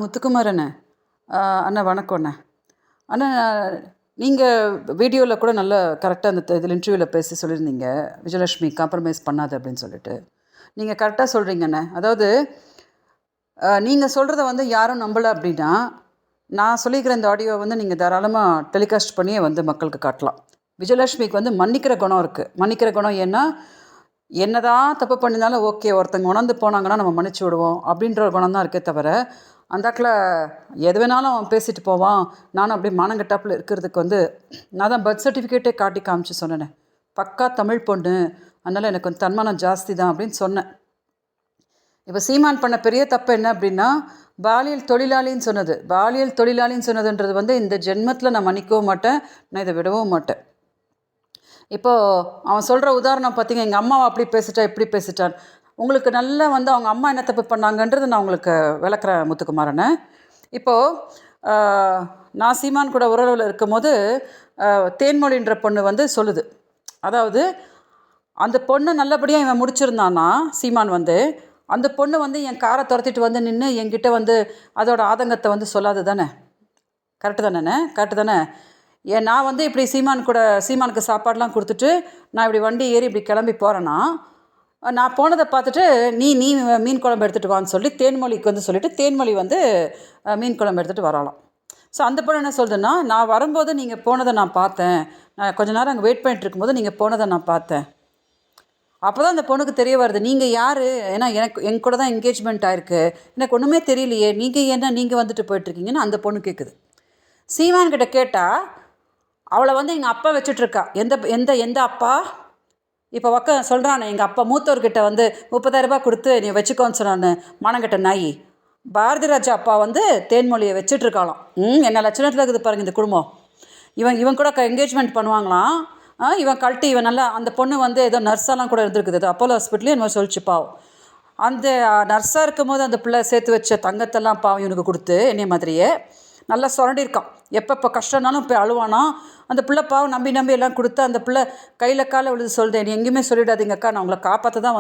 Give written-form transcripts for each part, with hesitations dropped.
முத்துக்குமார் அண்ணே. அண்ணா வணக்கம் அண்ணா. அண்ணா, நீங்கள் வீடியோவில் கூட நல்லா கரெக்டாக அந்த இதில் இன்டர்வியூவில் பேசி சொல்லியிருந்தீங்க, விஜயலட்சுமி காம்ப்ரமைஸ் பண்ணாது அப்படின்னு சொல்லிட்டு. நீங்கள் கரெக்டாக சொல்கிறீங்க அண்ணே. அதாவது நீங்கள் சொல்கிறத வந்து யாரும் நம்பலை அப்படின்னா, நான் சொல்லிக்கிற இந்த ஆடியோவை வந்து நீங்கள் தாராளமாக டெலிகாஸ்ட் பண்ணியே வந்து மக்களுக்கு காட்டலாம். விஜயலட்சுமிக்கு வந்து மன்னிக்கிற குணம் இருக்குது. மன்னிக்கிற குணம் ஏன்னா, என்னதான் தப்பு பண்ணியிருந்தாலும் ஓகே, ஒருத்தங்க உணர்ந்து போனாங்கன்னா நம்ம மன்னிச்சு விடுவோம் அப்படின்ற ஒரு குணம் தான் இருக்கே தவிர, அந்தாக்கில் எது வேணாலும் அவன் பேசிட்டு போவான், நானும் அப்படியே மானங்கட்டாப்பில் இருக்கிறதுக்கு வந்து நான் தான் பர்த் சர்டிஃபிகேட்டே காட்டி காமிச்சு சொன்னேன். பக்கா தமிழ் பொண்ணு, அதனால் எனக்கு வந்து தன்மானம் ஜாஸ்தி தான் அப்படின்னு சொன்னேன். இப்போ சீமான் பண்ண பெரிய தப்பு என்ன அப்படின்னா, பாலியல் தொழிலாளின்னு சொன்னது. பாலியல் தொழிலாளின்னு சொன்னதுன்றது வந்து இந்த ஜென்மத்தில் நான் மன்னிக்கவும் மாட்டேன், நான் இதை விடவும் மாட்டேன். இப்போது அவன் சொல்கிற உதாரணம் பார்த்தீங்க, எங்கள் அம்மாவை அப்படி பேசிட்டா இப்படி பேசிட்டான். உங்களுக்கு நல்லா வந்து அவங்க அம்மா என்ன தப்பு பண்ணாங்கன்றது நான் உங்களுக்கு விளக்குறேன் முத்துக்குமாரனை. இப்போது நான் சீமான் கூட உறவில் இருக்கும்போது தேன்மொழின்ற பொண்ணு வந்து சொல்லுது, அதாவது அந்த பொண்ணு நல்லபடியாக இவன் முடிச்சிருந்தானா சீமான் வந்து, அந்த பொண்ணு வந்து என் காரை துரத்திட்டு வந்து நின்று என்கிட்ட வந்து அதோட ஆதங்கத்தை வந்து சொல்லாது தானே? கரெக்டு தானேண்ணே? கரெக்டு தானே? நான் வந்து இப்படி சீமானுக்கு சாப்பாடெலாம் கொடுத்துட்டு நான் இப்படி வண்டி ஏறி இப்படி கிளம்பி போகிறேன்னா, நான் போனதை பார்த்துட்டு நீ மீன் குழம்பு எடுத்துகிட்டு வான்னு சொல்லி தேன்மொழிக்கு வந்து சொல்லிவிட்டு தேன்மொழி வந்து மீன் குழம்பு எடுத்துகிட்டு வரலாம். ஸோ அந்த பொண்ணு என்ன சொல்லுதுன்னா, நான் வரும்போது நீங்கள் போனதை நான் பார்த்தேன், நான் கொஞ்ச நேரம் அங்கே வெயிட் பண்ணிட்டு இருக்கும்போது நீங்கள் போனதை நான் பார்த்தேன். அப்போ தான் அந்த பொண்ணுக்கு தெரிய வருது, நீங்கள் யார், ஏன்னா என் கூட தான் என்கேஜ்மெண்ட் ஆகிருக்கு, எனக்கு ஒன்றுமே தெரியலையே, நீங்கள் வந்துட்டு போயிட்டுருக்கீங்கன்னு அந்த பொண்ணு கேட்குது. சீமான்கிட்ட கேட்டால் அவளை வந்து எங்கள் அப்பா வச்சுட்ருக்கா. எந்த அப்பா? இப்போ சொல்கிறானே, எங்கள் அப்பா மூத்தவர்கிட்ட வந்து 30,000 ரூபாய் கொடுத்து நீ வச்சுக்கோன்னு சொன்னான்னு மானங்கிட்ட நாய். பாரதி ராஜா அப்பா வந்து தேன்மொழியை வச்சுட்ருக்காளாம். என்ன லட்சணத்தில் இருக்குது பாருங்கள் இந்த குடும்பம். இவன் கூட என்கேஜ்மெண்ட் பண்ணுவாங்களாம். இவன் கழட்டி இவன் நல்லா, அந்த பொண்ணு வந்து ஏதோ நர்ஸாலாம் கூட இருந்திருக்குது, அது அப்போலோ ஹாஸ்பிட்டலே என்ன சொல்லிச்சு பாவம். அந்த நர்ஸாக இருக்கும் போது அந்த பிள்ளை சேர்த்து வச்ச தங்கத்தெல்லாம் பாவம் இவனுக்கு கொடுத்து என்னைய மாதிரியே நல்லா சுரண்டிருக்கான். எப்போ கஷ்டம்னாலும் போய் அழுவானா. அந்த பிள்ளை பாவம் நம்பி எல்லாம் கொடுத்து அந்த பிள்ளை கையில் காலை விழுது சொல்லுது, நீ எங்கேயுமே சொல்லிடாதீங்கக்கா, நான் உங்களை காப்பாற்ற தான்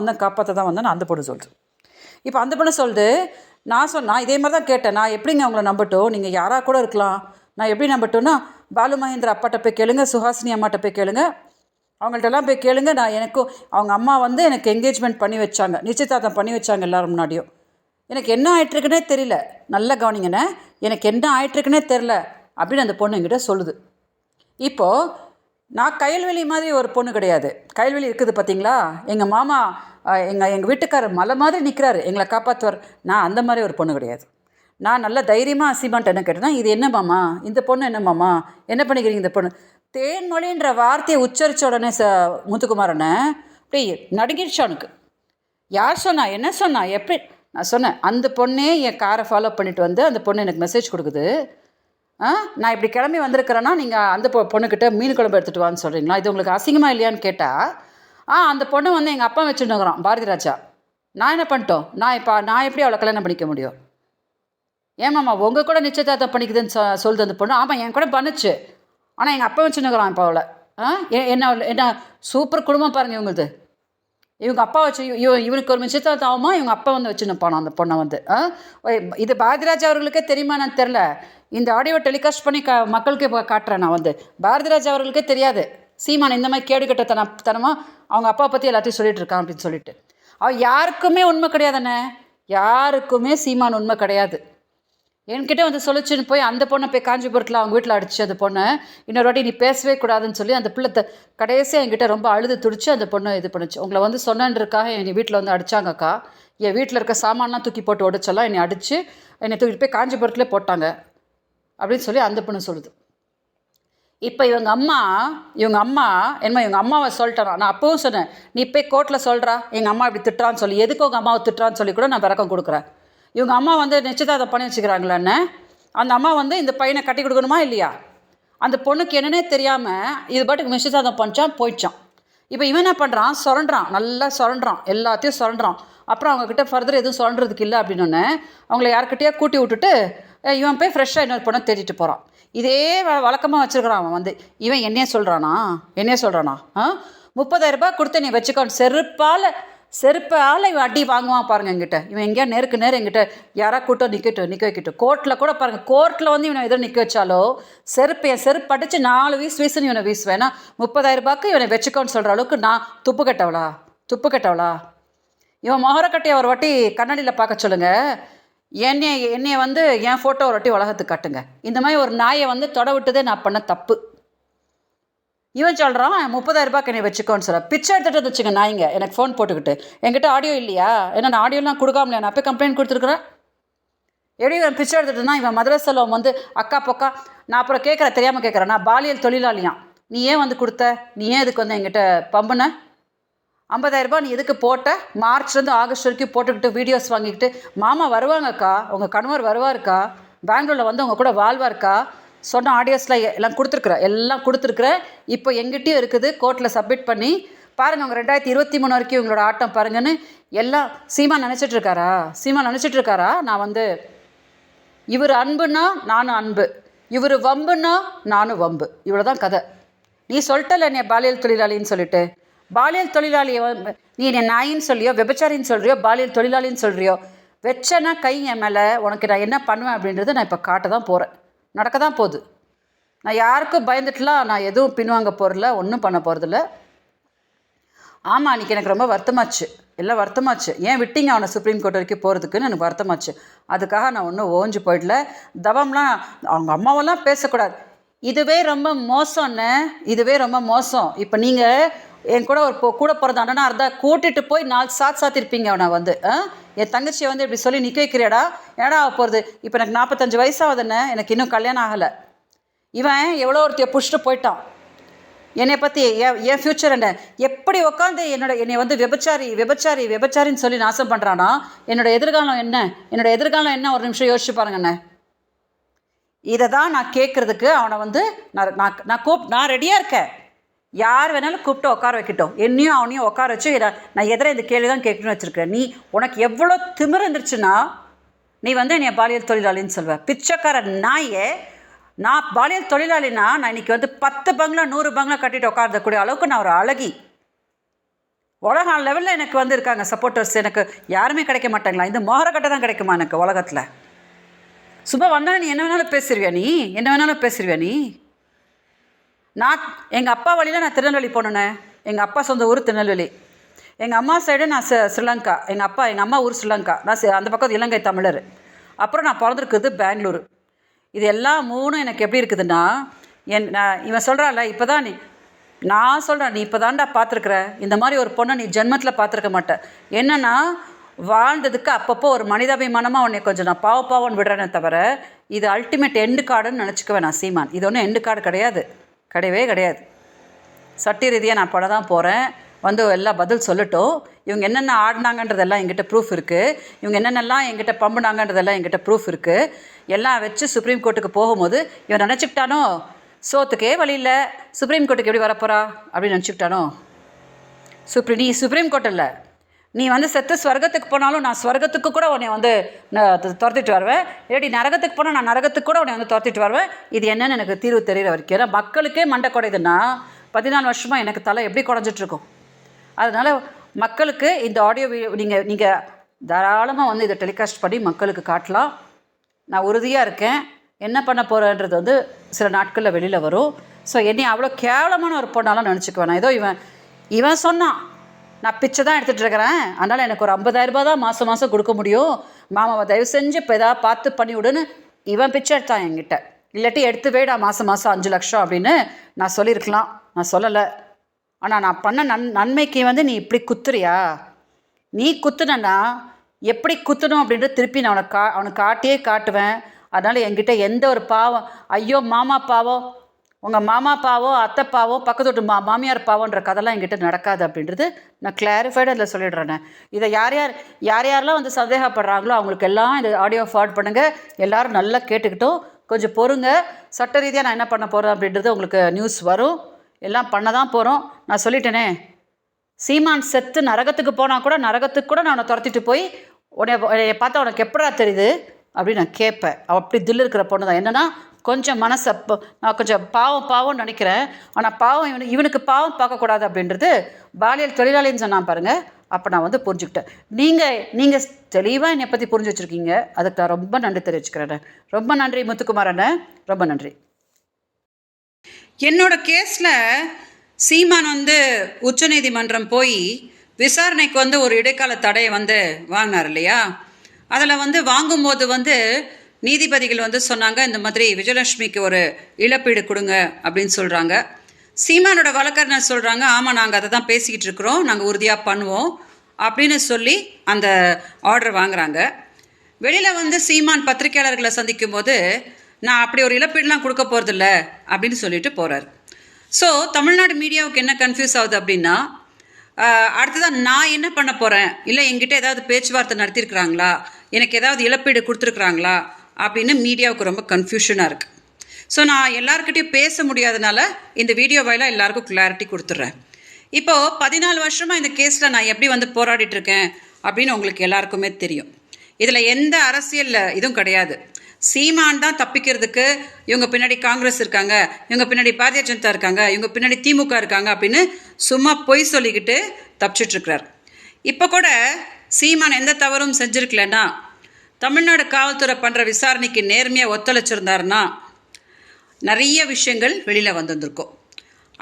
வந்தேன் அந்த பொண்ணு சொல்லுது. இப்போ அந்த பொண்ணு சொல்லுது, நான் இதே மாதிரி தான் கேட்டேன், நான் எப்படிங்க அவங்கள நம்பட்டும், நீங்கள் யாராக கூட இருக்கலாம், நான் எப்படி நம்பட்டோன்னா பாலு மகேந்திர அப்பாட்ட போய் கேளுங்க, சுஹாசினி அம்மாட்ட போய் கேளுங்க, அவங்கள்ட்டெல்லாம் போய் கேளுங்க. எனக்கும் அவங்க அம்மா வந்து எனக்கு என்கேஜ்மெண்ட் பண்ணி வச்சாங்க, நிச்சயதார்த்தம் பண்ணி வச்சாங்க எல்லாரும் முன்னாடியும். எனக்கு என்ன ஆகிட்டுருக்குன்னே தெரியல, நல்லா கவனிங்கண்ணே, எனக்கு என்ன ஆகிட்டுருக்குன்னே தெரில அப்படின்னு அந்த பொண்ணு என்கிட்ட சொல்லுது. இப்போது நான் கயல்வெளி மாதிரி ஒரு பொண்ணு கிடையாது. கயல்வெளி இருக்குது பார்த்தீங்களா, எங்கள் மாமா எங்கள் வீட்டுக்காரர் மலை மாதிரி நிற்கிறாரு எங்களை காப்பாற்றுவார். நான் அந்த மாதிரி ஒரு பொண்ணு கிடையாது. நான் நல்ல தைரியமாக சீமான்ட்ட என்ன கேட்டேன்னா, இது என்ன மாமா, இந்த பொண்ணு என்ன மாமா, என்ன பண்ணிக்கிறீங்க இந்த பொண்ணு? தேன்மொழின்ற வார்த்தையை உச்சரித்த உடனே முத்துக்குமாரனை அப்படியே நடுங்கிடுச்சு அவனுக்கு. யார் சொன்னா, என்ன சொன்னா, எப்படி? நான் சொன்னேன், அந்த பொண்ணே என் காரை ஃபாலோ பண்ணிவிட்டு வந்து அந்த பொண்ணு எனக்கு மெசேஜ் கொடுக்குது, நான் இப்படி கிளம்பி வந்திருக்கிறேன்னா நீங்கள் அந்த பொண்ணுக்கிட்ட மீன் குழம்பு எடுத்துகிட்டு வான்னு சொல்கிறீங்களா, இது உங்களுக்கு அசிங்கமாக இல்லையான்னு கேட்டால், அந்த பொண்ணு வந்து எங்கள் அப்பா வச்சுருந்துக்கிறான் பாரதி ராஜா. நான் என்ன பண்ணிட்டோம், நான் எப்படி அவளை கல்யாணம் பண்ணிக்க முடியும்? ஏமாம்மா உங்கள் கூட நிச்சயதார்த்தம் பண்ணிக்குதுன்னு சொல்லுது அந்த பொண்ணு. ஆமாம், என் கூட பண்ணுச்சு, ஆனால் எங்கள் அப்பா வச்சுருந்துக்கிறான் இப்போ அவளை. என்ன சூப்பர் குடும்பம் பாருங்கள் இவங்களுது. இவங்க அப்பா வச்சு இவனுக்கு ஒரு நிச்சயதார்த்தம் ஆகுமா, இவங்க அப்பா வந்து வச்சுருப்பானோ அந்த பொண்ணை வந்து. இது பாரதிராஜா அவர்களுக்கே தெரியுமா நான் தெரில. இந்த ஆடியோ டெலிகாஸ்ட் பண்ணி மக்களுக்கு இப்போ காட்டுறேன். நான் வந்து பாரதிராஜா அவர்களுக்கே தெரியாது சீமான் இந்த மாதிரி கேடு கட்ட தனமாக அவங்க அப்பா பற்றி எல்லாத்தையும் சொல்லிட்டு இருக்கான் அப்படின்னு சொல்லிட்டு. அவள் யாருக்குமே உண்மை கிடையாதுண்ணே, யாருக்குமே சீமான் உண்மை கிடையாது. என்கிட்ட வந்து சொல்லிச்சுன்னு போய் அந்த பொண்ணை போய் காஞ்சிபுரத்தில் அவங்க வீட்டில் அடிச்சு அந்த பொண்ணை இன்னொரு வாட்டி நீ பேசவே கூடாதுன்னு சொல்லி அந்த பிள்ளை கடைசியாக என்கிட்ட ரொம்ப அழுது துடிச்சு அந்த பொண்ணை இது பண்ணுச்சு. உங்களை வந்து சொன்னன்றதுக்காக என் வீட்டில் வந்து அடித்தாங்கக்கா, என் வீட்டில் இருக்க சாமான்லாம் தூக்கி போட்டு உடைச்செல்லாம் என்னை அடித்து என்னை தூக்கிட்டு போய் காஞ்சிபுரத்துலேயே போட்டாங்க அப்படின்னு சொல்லி அந்த பொண்ணு சொல்லுது. இப்போ இவங்க அம்மா என்னமோ இவங்க அம்மாவை சொல்லிட்டான். நான் அப்பவும் சொன்னேன், நீ போய் கோர்ட்டில் சொல்கிறா எங்கள் அம்மா இப்படி திட்டுறான்னு சொல்லி, எதுக்கு உங்கள் அம்மாவை திட்டுறான்னு சொல்லி கூட நான் விளக்கம் கொடுக்குறேன். இவங்க அம்மா வந்து நிச்சயதார்த்தம் பண்ணி வச்சுக்கிறாங்களேன்னு, அந்த அம்மா வந்து இந்த பையனை கட்டி கொடுக்கணுமா இல்லையா? அந்த பொண்ணுக்கு என்னன்னே தெரியாமல் இது பாட்டுக்கு நிச்சயதார்த்தம் பண்ணிச்சான், போயிடுச்சான். இப்போ இவன் என்ன பண்ணுறான், நல்லா சுரண்டுறான், எல்லாத்தையும் சுரண்டுறான். அப்புறம் அவங்கக்கிட்ட ஃபர்தர் எதுவும் சுரண்டுறதுக்கு இல்லை அப்படின்னோடனே அவங்கள யார்கிட்டயே கூட்டி விட்டுட்டு இவன் போய் ஃப்ரெஷ்ஷாக இன்னொரு பொண்ணை தேடிட்டு போகிறான். இதே வழக்கமாக வச்சுருக்கிறான் அவன் வந்து. இவன் என்னையே சொல்கிறானா 30,000 ரூபாய் கொடுத்து நீ வச்சுக்கோ, செருப்பால் இவன் அடி வாங்குவான் பாருங்க என்கிட்ட. இவன் எங்கேயா நேருக்கு நேரம் என்கிட்ட யாரா கூட்டம் நிற்க வைக்கட்டும். கோர்ட்டில் கூட பாருங்கள், கோர்ட்டில் வந்து இவனை எதிர நிற்க வச்சாலோ என் செருப்பு அடித்து 4 வீசுன்னு இவனை வீசுவேன். ஏன்னா 30,000 ரூபாய்க்கு இவனை வச்சுக்கோன்னு சொல்கிற அளவுக்கு நான் துப்பு கட்டவளா. இவன் மொகரக்கட்டையை ஒரு வாட்டி கண்ணாடியில் பார்க்க சொல்லுங்கள். என்னைய வந்து என் ஃபோட்டோ ஒரு வாட்டி உலகத்துக்கு காட்டுங்க. இந்த மாதிரி ஒரு நாயை வந்து தொட விட்டதே நான் பண்ண தப்பு. இவன் சொல்கிறான் 30,000 ரூபாய்க்கு என்னை வச்சுக்கோன்னு சொல்ல. பிச்சை எடுத்துகிட்டு வச்சுங்க நாய்ங்க எனக்கு ஃபோன் போட்டுக்கிட்டு. என்கிட்ட ஆடியோ இல்லையா? ஏன்னா நான் ஆடியோலாம் கொடுக்காமலையா? நான் போய் கம்ப்ளைண்ட் கொடுத்துருக்குறேன். எப்படி இவன் பிச்சை எடுத்துட்டுனா இவன் மதுரை செல்வம் வந்து அக்கா பொக்கா. நான் அப்புறம் தெரியாமல் கேட்குறேன். நான் பாலியல் தொழிலாளியான். நீ ஏன் வந்து கொடுத்த? நீ ஏன் இதுக்கு வந்து என்கிட்ட பம்புன? 50,000 ரூபாய் நீ எதுக்கு போட்ட? மார்ச்லேருந்து ஆகஸ்ட் வரைக்கும் போட்டுக்கிட்டு வீடியோஸ் வாங்கிக்கிட்டு மாமா வருவாங்கக்கா, உங்கள் கணவர் வருவாருக்கா, பெங்களூரில் வந்து உங்கள் கூட வாழ்வார்க்கா சொன்ன ஆடியோஸில் எல்லாம் கொடுத்துருக்குறேன். இப்போ எங்கிட்டையும் இருக்குது. கோர்ட்டில் சப்மிட் பண்ணி பாருங்கள். அவங்க 2023 வரைக்கும் இவங்களோட ஆட்டம் பாருங்கன்னு எல்லாம் சீமான் நினச்சிட்ருக்காரா? நான் வந்து இவர் அன்புன்னா நானும் அன்பு, இவர் வம்புன்னா நானும் வம்பு. இவ்வளோ தான் கதை. நீ சொல்லிட்டல என்னை பாலியல் தொழிலாளின்னு சொல்லிட்டு. பாலியல் தொழிலாளியை நீ என்னை நாயின்னு சொல்லியோ, விபச்சாரின்னு சொல்கிறியோ, பாலியல் தொழிலாளின்னு சொல்கிறியோ, வச்சனா கை என் மேலே உனக்கு நான் என்ன பண்ணுவேன் அப்படின்றத நான் இப்போ காட்ட தான் போகிறேன். நடக்க தான் போகுது. நான் யாருக்கும் பயந்துட்டுலாம் நான் எதுவும் பின்வாங்க போகிறதில்ல, ஒன்றும் பண்ண போகிறதில்ல. ஆமாம், அன்றைக்கி எனக்கு ரொம்ப வருத்தமாச்சு. ஏன் விட்டீங்க அவனை சுப்ரீம் கோர்ட் வரைக்கும் போகிறதுக்குன்னு எனக்கு வருத்தமாச்சு. அதுக்காக நான் ஒன்றும் ஓஞ்சு போயிடல. தவம்லாம் அவங்க அம்மாவெல்லாம் பேசக்கூடாது. இதுவே ரொம்ப மோசம். இப்போ நீங்கள் என் கூட கூட பிறந்த அண்ணனாக இருந்தால் கூட்டிகிட்டு போய் 4 சாத்திருப்பீங்க அவனை வந்து. என் தங்கச்சியை வந்து இப்படி சொல்லி நிற்க வைக்கிறியாடா? ஏடா ஆக போகிறது? இப்போ எனக்கு 45 வயசாகுதுன்னு, எனக்கு இன்னும் கல்யாணம் ஆகலை. இவன் எவ்வளோ ஒருத்தைய புஷ்ட்டு போயிட்டான். என்னை பற்றி என் ஃப்யூச்சர் என்ன எப்படி உட்காந்து என்னை வந்து விபச்சாரின்னு சொல்லி நாசம் பண்ணுறானா? என்னோட எதிர்காலம் என்ன? ஒரு நிமிஷம் யோசிச்சு பாருங்கண்ணே. இதை தான் நான் கேட்குறதுக்கு அவனை வந்து நான் ரெடியாக இருக்கேன். யார் வேணாலும் கூப்பிட்டு உட்கார வைக்கட்டும். என்னையும் அவனையும் உட்கார வச்சு நான் இந்த கேள்வி தான் கேட்கணும்னு வச்சுருக்கேன். நீ உனக்கு எவ்வளோ திமிரு இருந்துச்சுன்னா நீ வந்து என்னை பாலியல் தொழிலாளின்னு சொல்வேன். பிச்சைக்கார நாயே, நான் பாலியல் தொழிலாளினா நான் இன்றைக்கி வந்து 10 பங்களா 100 பங்களா கட்டிட்டு உட்காரக்கூடிய அளவுக்கு நான் ஒரு அழகி. உலக லெவலில் எனக்கு வந்து இருக்காங்க சப்போர்ட்டர்ஸ். எனக்கு யாருமே கிடைக்க மாட்டாங்களா? இந்த மொகரக்கட்டை தான் கிடைக்குமா எனக்கு உலகத்தில்? சும்மா வந்தாலும் நீ என்ன வேணாலும் பேசுறியா நீ? நான் எங்கள் அப்பா வழியில் நான் திருநெல்வேலி போனேண்ணே. எங்கள் அப்பா சொந்த ஊர் திருநெல்வேலி. எங்கள் அம்மா சைடு நான் ஸ்ரீலங்கா. எங்கள் அம்மா ஊர் ஸ்ரீலங்கா. நான் அந்த பக்கம் இலங்கை தமிழர். அப்புறம் நான் பிறந்திருக்குது பெங்களூரு. இது எல்லாம் 3 எனக்கு எப்படி இருக்குதுன்னா, இவன் சொல்கிறான்ல இப்போ தான் நான் சொல்கிறேன், நீ இப்போ தான்டா பார்த்துருக்குற இந்த மாதிரி ஒரு பொண்ணை நீ ஜென்மத்தில் பார்த்துருக்க மாட்டேன். என்னென்னா வாழ்ந்ததுக்கு அப்பப்போ ஒரு மனிதாபிமானமாக உன்னை கொஞ்சம் நான் பாவன்னு விடுறேனே தவிர இது அல்டிமேட் எண்டு கார்டுன்னு நினச்சிக்குவேன் நான் சீமான். இது ஒன்றும் எண்டு கார்டு கிடையாது. சட்ட ரீதியாக நான் பட தான் போகிறேன். வந்து எல்லாம் பதில் சொல்லட்டும். இவங்க என்னென்ன ஆடினாங்கன்றதெல்லாம் எங்கிட்ட ப்ரூஃப் இருக்குது. இவங்க என்னென்னலாம் எங்கிட்ட பம்புனாங்கன்றதெல்லாம் எங்கிட்ட ப்ரூஃப் இருக்குது. எல்லாம் வச்சு சுப்ரீம் கோர்ட்டுக்கு போகும்போது இவன் நினச்சிக்கிட்டானோ சோத்துக்கே வழி இல்லை, சுப்ரீம் கோர்ட்டுக்கு எப்படி வரப்போறா அப்படின்னு நினச்சிக்கிட்டானோ. நீ சுப்ரீம் கோர்ட் இல்லை, நீ வந்து செத்து ஸ்வர்க்கத்துக்கு போனாலும் நான் ஸ்வர்க்கத்துக்கு கூட உன்னை வந்து துரத்திட்டு வருவேன். இல்லாட்டி நரகத்துக்கு போனால் நான் நரகத்துக்கு கூட உன்னை வந்து துரத்திட்டு வருவேன். இது என்னன்னு எனக்கு தீர்வு தெரிகிற வரைக்கும். ஏன்னா மக்களுக்கே மண்டை குறையுதுன்னா 14 வருஷமாக எனக்கு தலை எப்படி குறைஞ்சிட்ருக்கும். அதனால் மக்களுக்கு இந்த ஆடியோ நீங்கள் தாராளமாக வந்து இதை டெலிகாஸ்ட் பண்ணி மக்களுக்கு காட்டலாம். நான் உறுதியாக இருக்கேன். என்ன பண்ண போகிறேன்றது வந்து சில நாட்களில் வெளியில் வரும். ஸோ என்னை அவ்வளோ கேவலமான ஒரு பொண்ணாலாம் நினச்சிக்குவேன் நான். ஏதோ இவன் சொன்னான் நான் பிச்சை தான் எடுத்துகிட்டு இருக்கிறேன், அதனால் எனக்கு ஒரு 50,000 ரூபா தான் மாதம் கொடுக்க முடியும், மாமாவை தயவு செஞ்சு இப்போ எதாவது பார்த்து பண்ணி விடுன்னு இவன் பிச்சை எடுத்தான் என்கிட்ட. இல்லாட்டி எடுத்து வேடா மாதம் 5 லட்சம் அப்படின்னு நான் சொல்லியிருக்கலாம். நான் சொல்லலை. ஆனால் நான் பண்ண நன்மைக்கு வந்து நீ இப்படி குத்துறியா? நீ குத்துனா எப்படி குத்தணும் அப்படின்றது திருப்பி நான் அவனுக்கு காட்டியே காட்டுவேன். அதனால் என்கிட்ட எந்த ஒரு பாவம், ஐயோ மாமா பாவம், உங்கள் மாமா பாவம், அத்தை பாவம், பக்கத்து வீட்டு மாமியார் பாவன்ற கதைலாம் என்கிட்ட நடக்காது அப்படின்றது நான் கிளாரிஃபைடு அதில் சொல்லிடுறேன். இதை யாரெல்லாம் வந்து சந்தேகப்படுறாங்களோ அவங்களுக்கு எல்லாம் இந்த ஆடியோ ஃபார்வர்ட் பண்ணுங்கள். எல்லோரும் நல்லா கேட்டுக்கிட்டோம். கொஞ்சம் பொறுங்க. சட்ட ரீதியாக நான் என்ன பண்ண போகிறேன் அப்படின்றது உங்களுக்கு நியூஸ் வரும். எல்லாம் பண்ண தான் போகிறோம். நான் சொல்லிட்டேனே, சீமான் செத்து நரகத்துக்கு போனால் கூட நான் அவனை துரத்திட்டு போய் உன்னை பார்த்தா உனக்கு எப்படா தெரியுது அப்படின்னு நான் கேட்பேன். அப்படி தில் இருக்கிற பொண்ணு தான். என்னென்னா கொஞ்சம் மனசை நான் கொஞ்சம் பாவம் நினைக்கிறேன். ஆனால் பாவம் இவனுக்கு பாவம் பார்க்கக்கூடாது அப்படின்றது பாலியல் தொழிலாளின்னு சொன்னான் பாருங்கள். அப்போ நான் வந்து புரிஞ்சுக்கிட்டேன். நீங்கள் தெளிவாக என்னை பற்றி புரிஞ்சு வச்சுருக்கீங்க. அதுக்கு நான் ரொம்ப நன்றி தெரிவிச்சுக்கிறேன். ரொம்ப நன்றி முத்துக்குமார் அண்ணன், ரொம்ப நன்றி. என்னோட கேஸில் சீமான் வந்து உச்சநீதிமன்றம் போய் விசாரணைக்கு வந்து ஒரு இடைக்கால தடையை வந்து வாங்கினார் இல்லையா? அதில் வந்து வாங்கும்போது வந்து நீதிபதிகள் வந்து சொன்னாங்க, இந்த மாதிரி விஜயலட்சுமிக்கு ஒரு இழப்பீடு கொடுங்க அப்படின்னு சொல்கிறாங்க. சீமானோட வழக்கறிஞர் சொல்கிறாங்க, ஆமாம் நாங்கள் அதை தான் பேசிக்கிட்டு இருக்கிறோம், நாங்கள் உறுதியாக பண்ணுவோம் அப்படின்னு சொல்லி அந்த ஆர்டர் வாங்குறாங்க. வெளியில் வந்து சீமான் பத்திரிகையாளர்களை சந்திக்கும் போது நான் அப்படி ஒரு இழப்பீடுலாம் கொடுக்க போகிறதில்ல அப்படின்னு சொல்லிட்டு போகிறார். ஸோ தமிழ்நாடு மீடியாவுக்கு என்ன கன்ஃபியூஸ் ஆகுது அப்படின்னா, அடுத்ததான் நான் என்ன பண்ண போகிறேன், இல்லை என்கிட்ட ஏதாவது பேச்சுவார்த்தை நடத்தியிருக்கிறாங்களா, எனக்கு ஏதாவது இழப்பீடு கொடுத்துருக்குறாங்களா அப்படின்னு மீடியாவுக்கு ரொம்ப கன்ஃபியூஷனாக இருக்குது. ஸோ நான் எல்லாருக்கிட்டையும் பேச முடியாதனால இந்த வீடியோ வாயிலாக எல்லாருக்கும் கிளாரிட்டி கொடுத்துட்றேன். இப்போது 14 வருஷமாக இந்த கேஸில் நான் எப்படி வந்து போராடிட்டு இருக்கேன் அப்படின்னு உங்களுக்கு எல்லாருக்குமே தெரியும். இதில் எந்த அரசியல் இதுவும் கிடையாது. சீமான் தான் தப்பிக்கிறதுக்கு இவங்க பின்னாடி காங்கிரஸ் இருக்காங்க, இவங்க பின்னாடி பாரதிய ஜனதா இருக்காங்க, இவங்க பின்னாடி திமுக இருக்காங்க அப்படின்னு சும்மா பொய் சொல்லிக்கிட்டு தப்பிச்சிட்ருக்கிறார். இப்போ கூட சீமான் எந்த தவறும் செஞ்சுருக்கலன்னா, தமிழ்நாடு காவல்துறை பண்ணுற விசாரணைக்கு நேர்மையாக ஒத்துழைச்சிருந்தாருன்னா நிறைய விஷயங்கள் வெளியில் வந்திருக்கும்.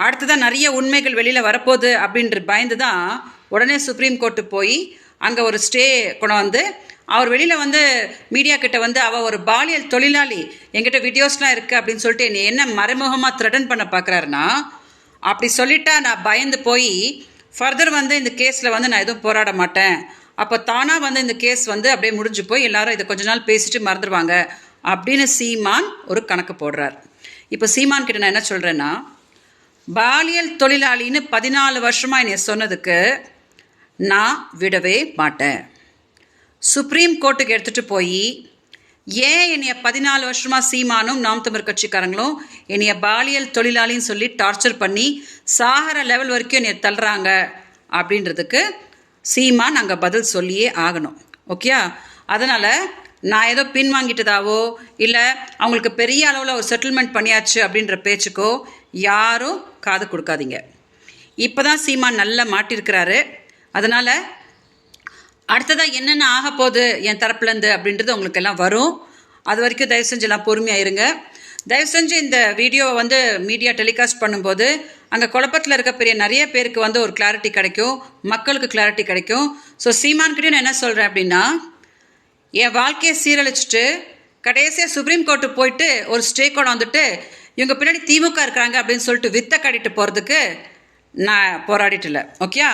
அடுத்ததான் நிறைய உண்மைகள் வெளியில் வரப்போகுது அப்படின்ற பயந்து தான் உடனே சுப்ரீம் கோர்ட்டு போய் அங்கே ஒரு ஸ்டே கொண்டு வந்து அவர் வெளியில் வந்து மீடியா கிட்ட வந்து அவள் ஒரு பாலியல் தொழிலாளி, என்கிட்ட வீடியோஸ்லாம் இருக்குது அப்படின்னு சொல்லிட்டு என்னை என்ன மறைமுகமாக த்ரெட்டன் பண்ண பார்க்குறாருன்னா, அப்படி சொல்லிட்டா நான் பயந்து போய் ஃபர்தர் வந்து இந்த கேஸில் வந்து நான் எதுவும் போராட மாட்டேன், அப்போ தானாக வந்து இந்த கேஸ் வந்து அப்படியே முடிஞ்சு போய் எல்லாரும் இதை கொஞ்ச நாள் பேசிட்டு மறந்துடுவாங்க அப்படின்னு சீமான் ஒரு கணக்கு போடுறார். இப்போ சீமான் கிட்ட நான் என்ன சொல்கிறேன்னா, பாலியல் தொழிலாளின்னு 14 வருஷமாக என்னை சொன்னதுக்கு நான் விடவே மாட்டேன். சுப்ரீம் கோர்ட்டுக்கு எடுத்துகிட்டு போய் ஏன் என்னைய 14 வருஷமாக சீமானும் நாம் தமிழ் கட்சிக்காரங்களும் என்னைய பாலியல் தொழிலாளின்னு சொல்லி டார்ச்சர் பண்ணி சாகர லெவல் வரைக்கும் என்னைய தள்ளுறாங்க அப்படின்றதுக்கு சீமான் அங்கே பதில் சொல்லியே ஆகணும். ஓகே? அதனால் நான் ஏதோ பின்வாங்கிட்டதாவோ இல்லை அவங்களுக்கு பெரிய அளவில் ஒரு செட்டில்மெண்ட் பண்ணியாச்சு அப்படின்ற பேச்சுக்கோ யாரும் காது கொடுக்காதீங்க. இப்போ தான் சீமான் நல்லா மாட்டியிருக்கிறாரு. அதனால் அடுத்ததாக என்னென்ன ஆக போகுது என் தரப்புலேருந்து அப்படின்றது உங்களுக்கு எல்லாம் வரும். அது வரைக்கும் தயவு செஞ்சு எல்லாம் பொறுமையாக இருங்க. தயவு செஞ்சு இந்த வீடியோவை வந்து மீடியா டெலிகாஸ்ட் பண்ணும்போது அங்கே குழப்பத்தில் இருக்க பெரிய நிறைய பேருக்கு வந்து ஒரு கிளாரிட்டி கிடைக்கும், மக்களுக்கு கிளாரிட்டி கிடைக்கும். ஸோ சீமான்கிட்டையும் நான் என்ன சொல்கிறேன் அப்படின்னா, என் வாழ்க்கையை சீரழிச்சிட்டு கடைசியாக சுப்ரீம் கோர்ட்டு போயிட்டு ஒரு ஸ்டே கொண்டு வந்துட்டு இவங்க பின்னாடி திமுக இருக்கிறாங்க அப்படின்னு சொல்லிட்டு வித்தை கட்டிட்டு போகிறதுக்கு நான் போராடிட்டு இல்லை. ஓகே?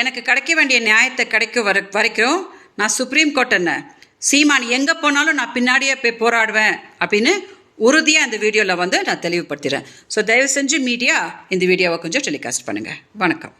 எனக்கு கிடைக்க வேண்டிய நியாயத்தை கிடைக்க வரைக்கும் நான் சுப்ரீம் கோர்ட் என்ன சீமான் எங்கே போனாலும் நான் பின்னாடியே போய் போராடுவேன் அப்படின்னு உறுதியாக இந்த வீடியோவில் வந்து நான் தெளிவுபடுத்துகிறேன். ஸோ தயவு செஞ்சு மீடியா இந்த வீடியோவை கொஞ்சம் டெலிகாஸ்ட் பண்ணுங்கள். வணக்கம்.